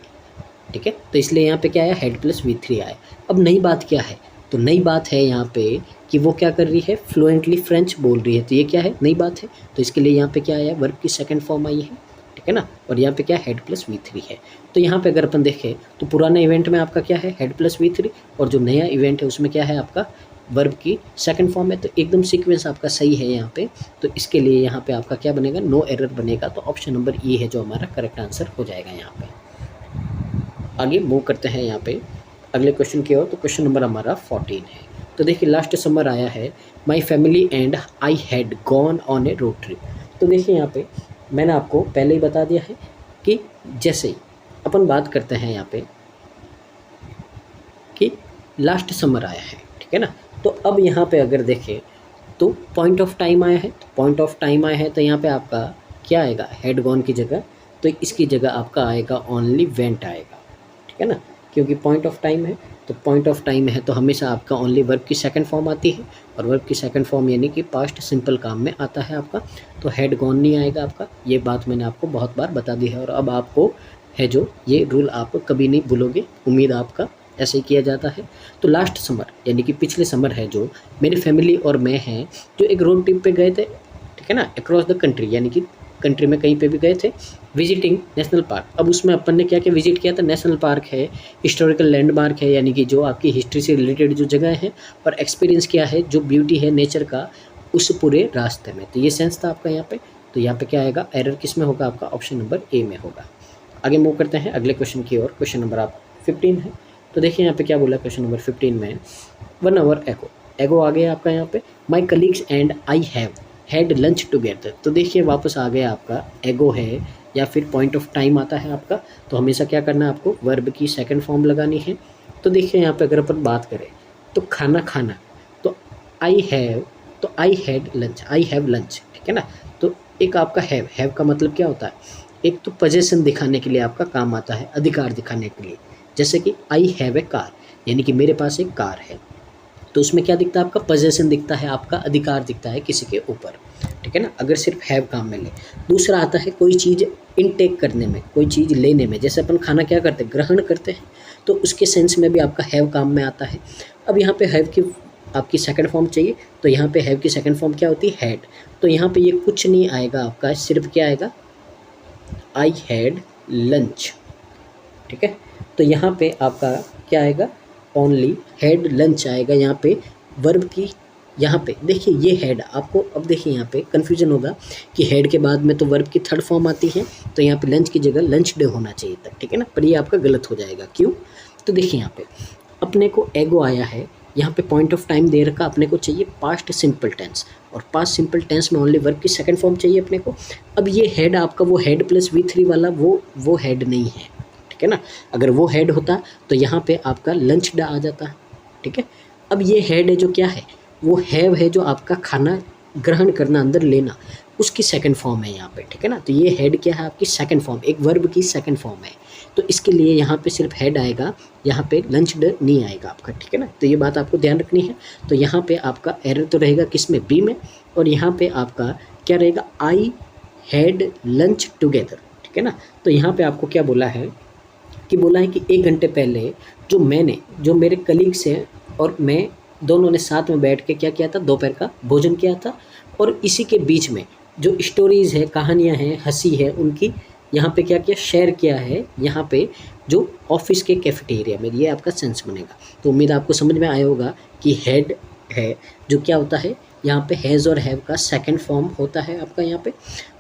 [SPEAKER 1] ठीक है। तो इसलिए यहाँ पे क्या आया, हेड प्लस V3 आया। अब नई बात क्या है, तो नई बात है यहाँ पे कि वो क्या कर रही है, फ्लुएंटली फ्रेंच बोल रही है। तो ये क्या है, नई बात है। तो इसके लिए यहाँ पे क्या आया, वर्ब की सेकंड फॉर्म आई है, ठीक है ना। और यहाँ पे क्या हेड प्लस V3 है। तो यहाँ पे अगर अपन देखें तो पुराने इवेंट में आपका क्या है, हेड प्लस V3, और जो नया इवेंट है उसमें क्या है आपका, वर्ब की सेकंड फॉर्म है। तो एकदम सीक्वेंस आपका सही है यहाँ पे। तो इसके लिए यहाँ पे आपका क्या बनेगा, नो एरर बनेगा। तो ऑप्शन नंबर ई है जो हमारा करेक्ट आंसर हो जाएगा यहाँ पे। आगे मूव करते हैं यहाँ पे अगले क्वेश्चन की ओर। तो क्वेश्चन नंबर हमारा 14 है। तो देखिए लास्ट समर आया है, my family and I had gone on A road trip. तो देखिए यहाँ पे मैंने आपको पहले ही बता दिया है कि जैसे ही अपन बात करते हैं यहाँ पे कि लास्ट समर आया है, ठीक है ना। तो अब यहाँ पे अगर देखें तो पॉइंट ऑफ टाइम आया है, तो यहाँ पे आपका क्या आएगा, हैड गॉन की जगह, तो इसकी जगह आपका आएगा ओनली वेंट आएगा, ठीक है ना। क्योंकि पॉइंट ऑफ टाइम है, तो पॉइंट ऑफ टाइम है तो हमेशा आपका ओनली वर्ब की सेकंड फॉर्म आती है, और वर्ब की सेकंड फॉर्म यानी कि पास्ट सिंपल काम में आता है आपका, तो हैड गॉन नहीं आएगा आपका। ये बात मैंने आपको बहुत बार बता दी है, और अब आपको है जो ये रूल आप कभी नहीं भूलोगे, उम्मीद आपका ऐसे ही किया जाता है। तो लास्ट समर यानी कि पिछले समर है जो मेरी फैमिली और मैं हैं जो एक रोड ट्रिप पे गए थे, ठीक है ना, अक्रॉस द कंट्री, यानी कि कंट्री में कहीं पे भी गए थे, विजिटिंग नेशनल पार्क। अब उसमें अपन ने क्या क्या विजिट किया था, नेशनल पार्क है, हिस्टोरिकल लैंडमार्क है, यानी कि जो आपकी हिस्ट्री से रिलेटेड जो जगह है, और एक्सपीरियंस किया है जो ब्यूटी है नेचर का उस पूरे रास्ते में। तो ये सेंस था आपका यहाँ पे। तो यहाँ पे क्या आएगा, एरर किस में होगा आपका, ऑप्शन नंबर ए में होगा। आगे मूव करते हैं अगले क्वेश्चन की ओर। क्वेश्चन नंबर आप 15 है। तो देखिए यहाँ पे क्या बोला क्वेश्चन नंबर 15 में, 1 आवर एगो आ गया आपका यहाँ पे, माई colleagues and I have had lunch together. तो देखिए वापस आ गया आपका एगो है या फिर पॉइंट ऑफ टाइम आता है आपका, तो हमेशा क्या करना है आपको, वर्ब की सेकंड फॉर्म लगानी है। तो देखिए यहाँ पे अगर अपन बात करें तो खाना, तो आई हैव, तो I had lunch, I have lunch, ठीक है ना। तो एक आपका हैव का मतलब क्या होता है, एक तो पोजेशन दिखाने के लिए आपका काम आता है, अधिकार दिखाने के लिए, जैसे कि आई हैव ए कार, यानी कि मेरे पास एक कार है, तो उसमें क्या दिखता है आपका, पोजेशन दिखता है, आपका अधिकार दिखता है किसी के ऊपर, ठीक है ना, अगर सिर्फ हैव काम में ले। दूसरा आता है कोई चीज़ इनटेक करने में, कोई चीज़ लेने में, जैसे अपन खाना क्या करते हैं, ग्रहण करते हैं, तो उसके सेंस में भी आपका हैव काम में आता है। अब यहाँ पे हैव की आपकी सेकंड फॉर्म चाहिए, तो यहाँ पे हैव की सेकंड फॉर्म क्या होती है, हैड। तो यहाँ पे ये कुछ नहीं आएगा आपका, सिर्फ क्या आएगा, आई हैड लंच, ठीक है। तो यहाँ पे आपका क्या आएगा, ओनली हैड लंच आएगा। यहाँ पे वर्ब की, यहाँ पे देखिए ये हैड आपको, अब देखिए यहाँ पे कन्फ्यूजन होगा कि हैड के बाद में तो वर्ब की थर्ड फॉर्म आती है, तो यहाँ पे लंच की जगह लंच डे होना चाहिए था, ठीक है ना, पर ये आपका गलत हो जाएगा। क्यों, तो देखिए यहाँ पे अपने को एगो आया है, यहाँ पे पॉइंट ऑफ टाइम दे रखा, अपने को चाहिए पास्ट सिंपल टेंस, और पास्ट सिंपल टेंस में ओनली वर्ब की सेकंड फॉर्म चाहिए अपने को। अब ये हैड आपका वो हैड प्लस V3 वाला वो हैड नहीं है, ठीक है ना। अगर वो हैड होता तो यहाँ पे आपका लंच डे आ जाता, ठीक है। अब ये हैड है जो क्या है, वो हैव है जो आपका खाना ग्रहण करना, अंदर लेना, उसकी सेकंड फॉर्म है यहाँ पे, ठीक है ना। तो ये हैड क्या है, आपकी सेकंड फॉर्म, एक वर्ब की सेकंड फॉर्म है, तो इसके लिए यहाँ पे सिर्फ हैड आएगा, यहाँ पे लंच डे नहीं आएगा आपका, ठीक है ना। तो ये बात आपको ध्यान रखनी है। तो यहाँ पे आपका एरर तो रहेगा किस में, बी में, और यहाँ पे आपका क्या रहेगा, आई हैड लंच टुगेदर, ठीक है ना। तो यहाँ पे आपको क्या बोला है कि 1 घंटे पहले जो मेरे कलीग्स हैं और मैं दोनों ने साथ में बैठ के क्या किया था, दोपहर का भोजन किया था, और इसी के बीच में जो स्टोरीज़ है, कहानियाँ हैं, हंसी है, उनकी यहाँ पे क्या किया, शेयर किया है, यहाँ पे जो ऑफिस के कैफेटेरिया में। ये आपका सेंस बनेगा। तो उम्मीद आपको समझ में आया होगा कि हैड है जो क्या होता है, यहाँ पे हैज़ और हैव का सेकंड फॉर्म होता है आपका यहाँ पे,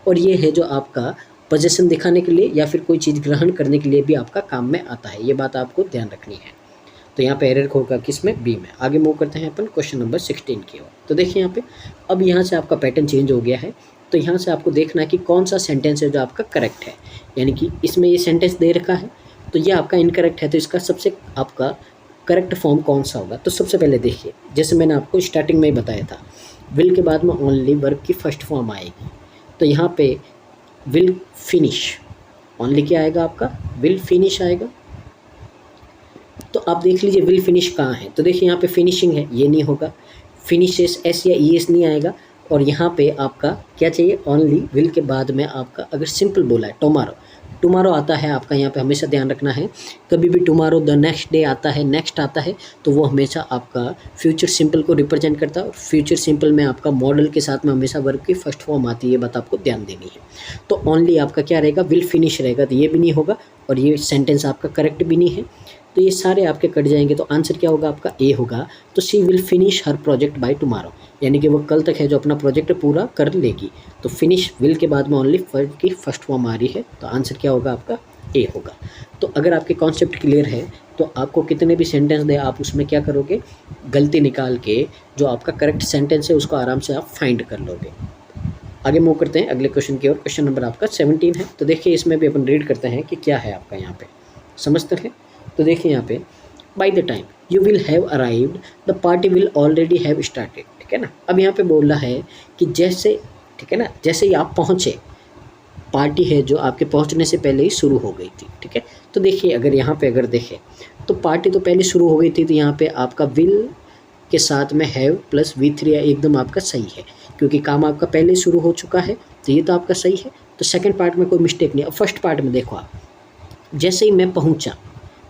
[SPEAKER 1] और ये है जो आपका पोजेशन दिखाने के लिए या फिर कोई चीज़ ग्रहण करने के लिए भी आपका काम में आता है। ये बात आपको ध्यान रखनी है। तो यहाँ पे एरर होगा किस में, बी में। आगे मूव करते हैं अपन क्वेश्चन नंबर 16 की ओर। तो देखिए यहाँ पे अब यहाँ से आपका पैटर्न चेंज हो गया है, तो यहाँ से आपको देखना है कि कौन सा सेंटेंस है जो आपका करेक्ट है, यानी कि इसमें ये सेंटेंस दे रखा है तो ये आपका इनकरेक्ट है, तो इसका सबसे आपका करेक्ट फॉर्म कौन सा होगा। तो सबसे पहले देखिए, जैसे मैंने आपको स्टार्टिंग में ही बताया था, विल के बाद में ओनली वर्ब की फर्स्ट फॉर्म आएगी, तो यहाँ पे विल फिनिश, ओनली क्या आएगा आपका, विल फिनिश आएगा। तो आप देख लीजिए विल फिनिश कहाँ है, तो देखिए यहाँ पे फिनिशिंग है, ये नहीं होगा, फिनिशेस एस या ई एस नहीं आएगा, और यहाँ पे आपका क्या चाहिए, ओनली विल के बाद में आपका अगर सिंपल बोला है टुमारो आता है आपका, यहाँ पे हमेशा ध्यान रखना है, कभी भी टुमारो द नेक्स्ट डे आता है, नेक्स्ट आता है, तो वो हमेशा आपका फ्यूचर सिंपल को रिप्रेजेंट करता है, और फ्यूचर सिंपल में आपका मॉडल के साथ में हमेशा वर्ब की फर्स्ट फॉर्म आती है, ये बात आपको ध्यान देनी है। तो ओनली आपका क्या रहेगा, विल फिनिश रहेगा, तो ये भी नहीं होगा, और ये सेंटेंस आपका करेक्ट भी नहीं है, तो ये सारे आपके कट जाएंगे। तो आंसर क्या होगा आपका, ए होगा। तो she will finish her project by tomorrow, यानी कि वो कल तक है जो अपना प्रोजेक्ट पूरा कर लेगी। तो फिनिश विल के बाद में ओनली वर्ब की फर्स्ट फॉर्म आ रही है, तो आंसर क्या होगा आपका, ए होगा। तो अगर आपके कॉन्सेप्ट क्लियर है तो आपको कितने भी सेंटेंस दे आप उसमें क्या करोगे, गलती निकाल के जो आपका करेक्ट सेंटेंस है उसको आराम से आप फाइंड कर लोगे। आगे मूव करते हैं अगले क्वेश्चन की ओर। क्वेश्चन नंबर आपका 17 है। तो देखिए इसमें भी अपन रीड करते हैं कि क्या है आपका यहाँ पे, समझते हैं। तो देखिए यहाँ पे bye the time you will have arrived the party will already have started, ठीक है ना। अब यहाँ पे बोल रहा है कि जैसे, ठीक है ना, जैसे ही आप पहुँचे, पार्टी है जो आपके पहुँचने से पहले ही शुरू हो गई थी, ठीक है। तो देखिए अगर यहाँ पे अगर देखें तो पार्टी तो पहले शुरू हो गई थी, तो यहाँ पे आपका विल के साथ में हैव प्लस V3 एकदम आपका सही है, क्योंकि काम आपका पहले शुरू हो चुका है, तो ये तो आपका सही है। तो सेकंड पार्ट में कोई मिस्टेक नहीं। अब फर्स्ट पार्ट में देखो आप, जैसे ही मैं पहुंचा,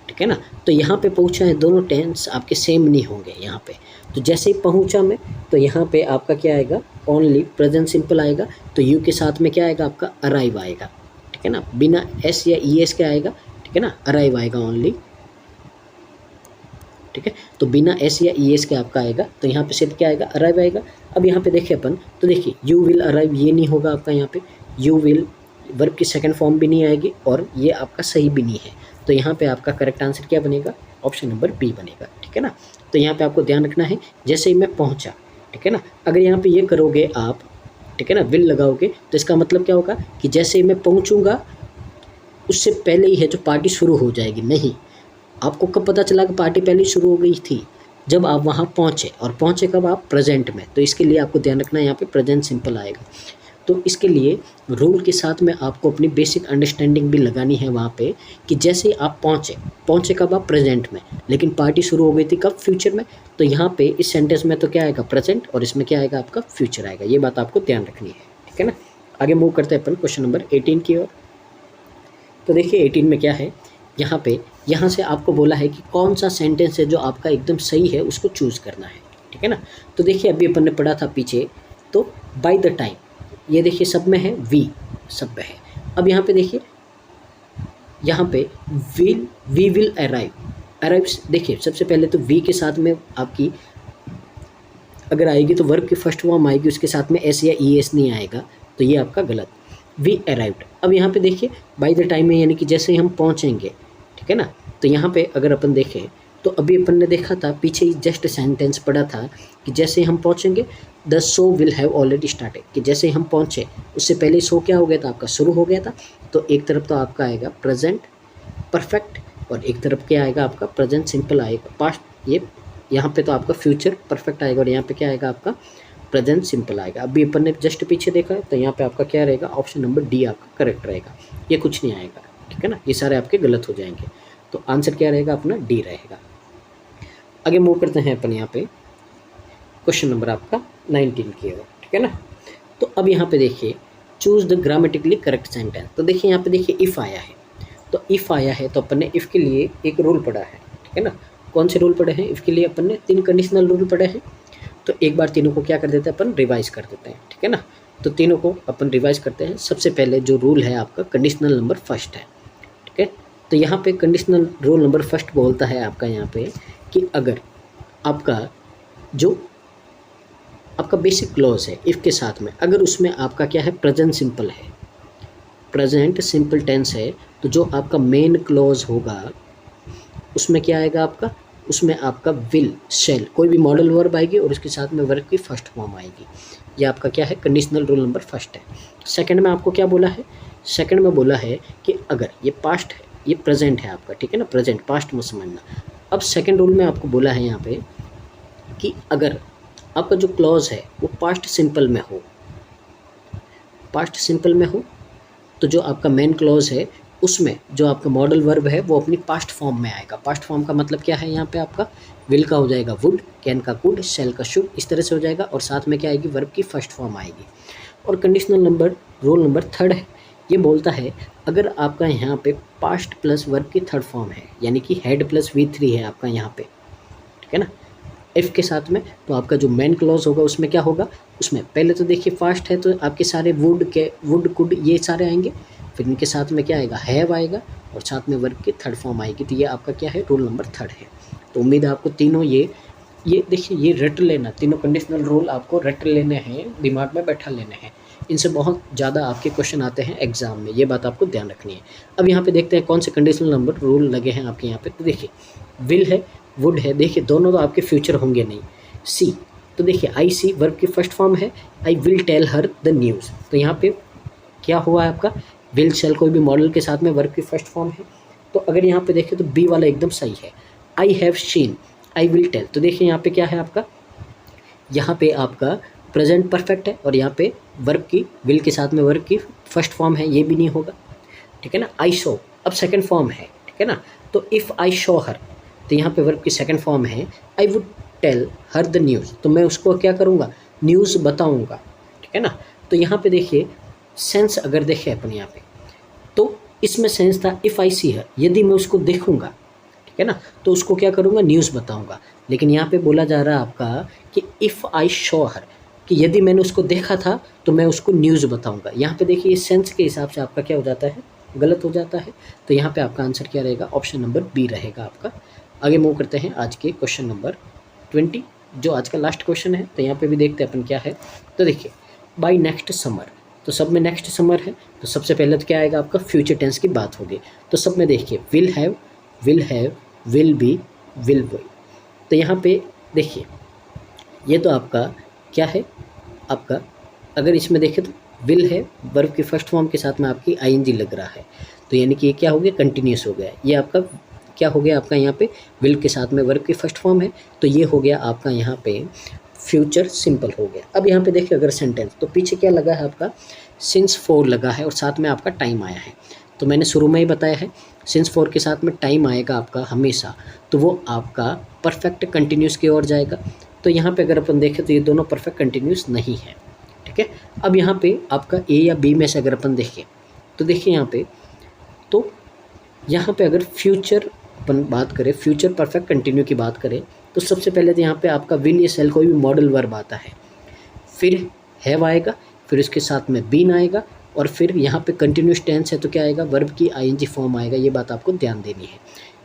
[SPEAKER 1] ठीक है ना, तो यहाँ पे पहुंचा है, दोनों टेंस आपके सेम नहीं होंगे यहाँ पे। तो जैसे ही पहुंचा मैं, तो यहाँ पे आपका क्या आएगा, ओनली प्रेजेंट सिंपल आएगा। तो यू के साथ में क्या आएगा आपका अराइव आएगा, ठीक है ना, बिना एस या ई एस के आएगा, ठीक है ना, अराइव आएगा ओनली, ठीक है। तो बिना एस या ई एस के आपका आएगा, तो यहाँ पे सिर्फ क्या आएगा, अराइव आएगा। अब यहाँ पे देखिए अपन, तो देखिए यू विल अराइव ये नहीं होगा आपका, यहाँ पे यू विल वर्ब की सेकंड फॉर्म भी नहीं आएगी और ये आपका सही भी नहीं है। तो यहाँ पे आपका करेक्ट आंसर क्या बनेगा, ऑप्शन नंबर बी बनेगा, ठीक है ना। तो यहाँ पे आपको ध्यान रखना है, जैसे ही मैं पहुँचा, ठीक है ना, अगर यहाँ पे ये करोगे आप, ठीक है ना, विल लगाओगे, तो इसका मतलब क्या होगा कि जैसे ही मैं पहुँचूँगा उससे पहले ही है जो पार्टी शुरू हो जाएगी। नहीं, आपको कब पता चला कि पार्टी पहले शुरू हो गई थी, जब आप वहाँ पहुँचे, और पहुँचे कब आप, प्रेजेंट में। तो इसके लिए आपको ध्यान रखना है यहाँ पे प्रेजेंट सिंपल आएगा। तो इसके लिए रूल के साथ में आपको अपनी बेसिक अंडरस्टैंडिंग भी लगानी है वहाँ पे, कि जैसे आप पहुँचे कब आप, प्रेजेंट में, लेकिन पार्टी शुरू हो गई थी कब, फ्यूचर में। तो यहाँ पे इस सेंटेंस में तो क्या आएगा, प्रेजेंट, और इसमें क्या आएगा आपका, फ्यूचर आएगा। ये बात आपको ध्यान रखनी है, ठीक है ना। आगे मूव करते हैं अपन क्वेश्चन नंबर 18 की ओर। तो देखिए 18 में क्या है, यहाँ से आपको बोला है कि कौन सा सेंटेंस है जो आपका एकदम सही है, उसको चूज़ करना है, ठीक है ना। तो देखिए अभी अपन ने पढ़ा था पीछे, तो बाय द टाइम, ये देखिए सब में है, वी सब में है। अब यहाँ पे देखिए, यहाँ पे वी विल अराइव, देखिए सबसे पहले तो वी के साथ में आपकी अगर आएगी तो वर्ब की फर्स्ट फॉर्म आएगी, उसके साथ में एस या ई एस नहीं आएगा, तो ये आपका गलत, वी अराइव्ड। अब यहाँ पे देखिए बाय द टाइम में, यानी कि जैसे ही हम पहुँचेंगे, ठीक है ना। तो यहाँ पे अगर अपन देखें तो अभी अपन ने देखा था पीछे ही जस्ट सेंटेंस पढ़ा था कि जैसे ही हम पहुँचेंगे the show will have already started, कि जैसे ही हम पहुँचे उससे पहले शो क्या हो गया था आपका, शुरू हो गया था। तो एक तरफ तो आपका आएगा प्रेजेंट परफेक्ट, और एक तरफ क्या आएगा आपका, प्रेजेंट सिंपल आएगा, पास्ट। ये यहाँ पे तो आपका फ्यूचर परफेक्ट आएगा, और यहाँ पे क्या आएगा आपका, प्रेजेंट सिंपल आएगा। अभी अपन ने जस्ट पीछे देखा है, तो यहाँ पे आपका क्या रहेगा, ऑप्शन नंबर डी आपका करेक्ट रहेगा, ये कुछ नहीं आएगा, ठीक है ना, ये सारे आपके गलत हो जाएंगे। तो आंसर क्या रहेगा अपना, डी रहेगा। आगे मूव करते हैं अपन यहाँ पे क्वेश्चन नंबर आपका 19 की ओर, ठीक है ना। तो अब यहाँ पे देखिए choose the grammatically correct sentence. तो देखिए यहाँ पे देखिए इफ़ आया है, तो इफ़ आया है तो अपन ने इफ़ के लिए एक रूल पढ़ा है, ठीक है ना। कौन से रूल पढ़े हैं इफ़ के लिए, अपन ने 3 कंडीशनल रूल पढ़े हैं। तो एक बार तीनों को क्या कर देते हैं अपन, रिवाइज कर देते हैं, ठीक है ना। तो तीनों को अपन रिवाइज करते हैं। सबसे पहले जो रूल है आपका कंडीशनल नंबर फर्स्ट है, ठीक है। तो यहाँ पे कंडीशनल रूल नंबर फर्स्ट बोलता है आपका यहाँ पे कि अगर आपका जो आपका बेसिक क्लॉज है इफ़ के साथ में, अगर उसमें आपका क्या है, प्रेजेंट सिंपल है, प्रेजेंट सिंपल टेंस है, तो जो आपका मेन क्लॉज होगा उसमें क्या आएगा आपका, उसमें आपका विल, शेल, कोई भी मॉडल वर्ब आएगी और उसके साथ में वर्ब की फर्स्ट फॉर्म आएगी। ये आपका क्या है, कंडीशनल रूल नंबर फर्स्ट है। सेकंड में आपको क्या बोला है, सेकंड में बोला है कि अगर ये पास्ट है, ये प्रेजेंट है आपका, ठीक है ना, प्रेजेंट, पास्ट मत समझना। अब सेकंड रूल में आपको बोला है यहाँ पे कि अगर आपका जो क्लॉज है वो पास्ट सिंपल में हो, पास्ट सिंपल में हो, तो जो आपका मेन क्लॉज है उसमें जो आपका मॉडल वर्ब है वो अपनी पास्ट फॉर्म में आएगा। पास्ट फॉर्म का मतलब क्या है, यहाँ पे आपका विल का हो जाएगा वुड, कैन का कुड, शेल का शुड, इस तरह से हो जाएगा, और साथ में क्या आएगी, वर्ब की फर्स्ट फॉर्म आएगी। और conditional number rule number third है, ये बोलता है अगर आपका यहाँ पे पास्ट प्लस वर्ब की थर्ड फॉर्म है, यानी कि हेड प्लस V3 है आपका यहाँ पे, ठीक है ना, इफ़ के साथ में, तो आपका जो मेन क्लॉज होगा उसमें क्या होगा, उसमें पहले तो देखिए फास्ट है तो आपके सारे वुड कुड ये सारे आएंगे, फिर इनके साथ में क्या आएगा, हैव आएगा, और साथ में वर्ब की थर्ड फॉर्म आएगी। तो ये आपका क्या है, रूल नंबर थर्ड है। तो उम्मीद है आपको तीनों ये देखिए ये रट लेना, तीनों कंडीशनल रूल आपको रट लेने हैं, दिमाग में बैठा लेने हैं इनसे बहुत ज़्यादा आपके क्वेश्चन आते हैं एग्जाम में, ये बात आपको ध्यान रखनी है। अब यहाँ पे देखते हैं कौन से कंडीशनल नंबर रूल लगे हैं आपके यहाँ पे। तो देखिए विल है, वुड है, देखिए दोनों तो आपके फ्यूचर होंगे नहीं। सी, तो देखिए आई सी वर्ब की फर्स्ट फॉर्म है, I will tell her the news. तो यहाँ पे क्या हुआ है आपका, विल शेल कोई भी मॉडल के साथ में वर्ब की फर्स्ट फॉर्म है। तो अगर यहाँ पे देखें तो बी वाला एकदम सही है। I have seen, I will tell, तो देखिए यहाँ पे क्या है आपका, यहाँ पे आपका प्रेजेंट परफेक्ट है और यहाँ पे वर्ब की विल के साथ में वर्ब की फर्स्ट फॉर्म है, ये भी नहीं होगा, ठीक है ना। आई शो अब सेकंड फॉर्म है, ठीक है ना। तो इफ़ आई शो हर, तो यहाँ पे वर्ब की सेकंड फॉर्म है, I would tell her the news, तो मैं उसको क्या करूँगा, न्यूज़ बताऊँगा, ठीक है ना। तो यहाँ पे देखिए सेंस अगर देखें अपन यहाँ पे, तो इसमें सेंस था इफ़ आई सी हर, यदि मैं उसको देखूँगा, ठीक है ना, तो उसको क्या करूँगा, न्यूज़ बताऊँगा। लेकिन यहाँ पे बोला जा रहा है आपका कि इफ़ आई शो हर, कि यदि मैंने उसको देखा था तो मैं उसको न्यूज़ बताऊँगा। यहाँ पे देखिए सेंस के हिसाब से आपका क्या हो जाता है, गलत हो जाता है। तो यहाँ पे आपका आंसर क्या रहेगा, ऑप्शन नंबर बी रहेगा आपका। आगे मूव करते हैं आज के क्वेश्चन नंबर 20, जो आज का लास्ट क्वेश्चन है। तो यहाँ पे भी देखते हैं अपन क्या है। तो देखिए बाय नेक्स्ट समर, तो सब में नेक्स्ट समर है, तो सबसे पहले तो क्या आएगा आपका, फ्यूचर टेंस की बात होगी। तो सब में देखिए will have, will be, will be. तो यहाँ पे देखिए ये तो आपका क्या है, आपका अगर इसमें देखें तो विल है, वर्ब की फर्स्ट फॉर्म के साथ में आपकी आईएनजी लग रहा है, तो यानी कि ये क्या हो गया, कंटिन्यूस हो गया। ये आपका क्या हो गया, आपका यहाँ पे विल के साथ में वर्ब की फर्स्ट फॉर्म है, तो ये हो गया आपका यहाँ पे फ्यूचर सिंपल हो गया। अब यहाँ पे देखिए अगर सेंटेंस, तो पीछे क्या लगा है आपका, सिंस फॉर लगा है और साथ में आपका टाइम आया है। तो मैंने शुरू में ही बताया है सिंस फॉर के साथ में टाइम आएगा आपका हमेशा, तो वो आपका परफेक्ट कंटिन्यूस की ओर जाएगा। तो यहाँ पे अगर अपन देखें तो ये दोनों परफेक्ट कंटिन्यूस नहीं है, ठीक है। अब यहाँ पे आपका ए या बी में से अगर अपन देखें तो देखिए यहाँ पे, तो यहाँ पे अगर फ्यूचर अपन बात करें, फ्यूचर परफेक्ट कंटिन्यू की बात करें, तो सबसे पहले तो यहाँ पे आपका विल या सेल कोई भी मॉडल वर्ब आता है, फिर हैव आएगा, फिर उसके साथ में बीन आएगा, और फिर यहाँ पे कंटिन्यूस टेंस है तो क्या आएगा, वर्ब की आईएनजी फॉर्म आएगा। ये बात आपको ध्यान देनी है।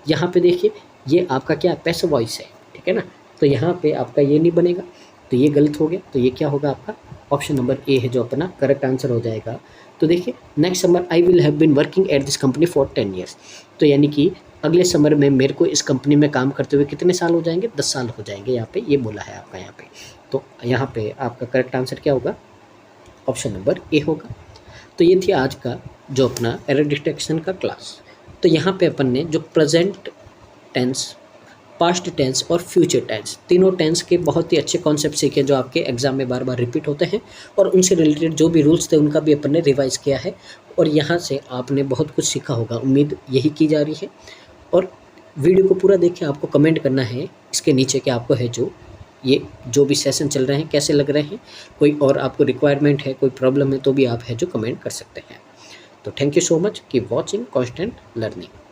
[SPEAKER 1] यहाँ पे देखिए ये आपका क्या पैसिव वॉइस है, ठीक है ना, तो यहाँ पे आपका ये नहीं बनेगा, तो ये गलत हो गया। तो ये क्या होगा आपका, ऑप्शन नंबर ए है जो अपना करेक्ट आंसर हो जाएगा। तो देखिए next summer I will have been working at this company for 10 years, तो यानी कि अगले समर में मेरे को इस कंपनी में काम करते हुए कितने साल हो जाएंगे, 10 साल हो जाएंगे, यहाँ पे ये बोला है आपका यहाँ पे। तो यहाँ पे आपका करेक्ट आंसर क्या होगा, ऑप्शन नंबर ए होगा। तो ये थी आज का जो अपना एरर डिटेक्शन का क्लास। तो यहाँ पे अपन ने जो प्रेजेंट टेंस, पास्ट टेंस और फ्यूचर टेंस, तीनों टेंस के बहुत ही अच्छे कॉन्सेप्ट सीखे जो आपके एग्जाम में बार बार रिपीट होते हैं, और उनसे रिलेटेड जो भी रूल्स थे उनका भी अपन ने रिवाइज किया है, और यहाँ से आपने बहुत कुछ सीखा होगा, उम्मीद यही की जा रही है। और वीडियो को पूरा देखें, आपको कमेंट करना है इसके नीचे कि आपको है जो भी सेशन चल रहे हैं कैसे लग रहे हैं, कोई और आपको रिक्वायरमेंट है, कोई प्रॉब्लम है, तो भी आप है जो कमेंट कर सकते हैं। तो thank you so much, keep watching constant learning.